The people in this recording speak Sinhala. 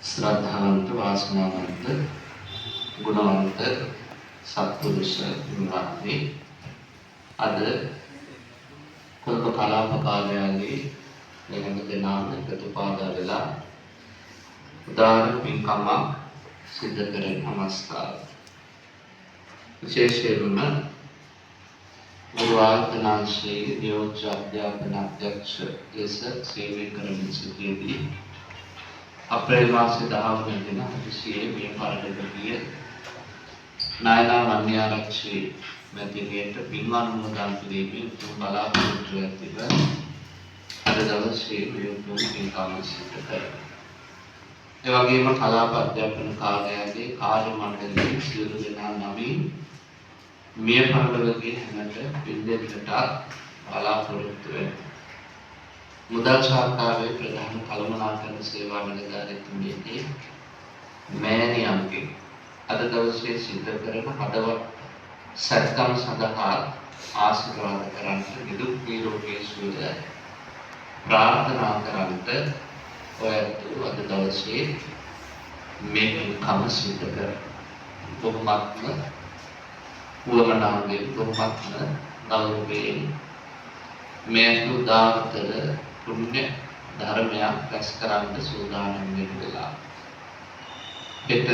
श्रद्धावंत वासनावंत गुणवंत सत्पुरुष गुणात्मी අද කොළඹ කලාප කාර්යාලයේ වෙනම දෙනාම එකතු පාදා වෙලා උදාර පින්කමක් සිදු කරන නමස්කාර විශේෂයෙන්ම ගුරුආර්ථනාංශයේ නියෝජ්‍ය අධ්‍යාපන අධ්‍යක්ෂ ලෙස සේවය කරමින් සිටියදී අප්‍රේල් මාසයේ 10 වෙනි දින හදිසියේ මේ පරිලෝක ගිය නායනා වන්‍යාරච්චි මැතිණියට පින්වන්මුදන් පිළිබින් තුන් බලාපොරොත්තු ඇතිව අද දවසේ වියුතුම් පින්කම සිදු කරනවා. ඒ වගේම කලාප අධ්‍යාපන කාර්යාලයේ කාර්ය මණ්ඩලයේ සියලු දෙනා නමින් මිය පරලෝකයේ හැමත පිළිදෙන්නට බලාපොරොත්තු වෙනවා. මුදල් සහකාරයේ ප්‍රධාන කළමනාකරණ සේවා නිලධාරීතුමියගේ මෑණියන්ගේ අද දවසේ සිදු කරන හදවත් සත්කම් සඳහා ආශිර්වාද කරන්ට නිදුක් නිරෝගී සුවය ප්‍රාර්ථනා කරන්ට ඔයත් අද දවසේ මේ කම සිදු කර බොහොමත්ම වමනාවෙන් බොහොමත්ම ගෞරවයෙන් මේ උදාාරතර පුණ්‍ය ධර්මයක් රැස් කරන්න සූදානම් වෙලා හෙට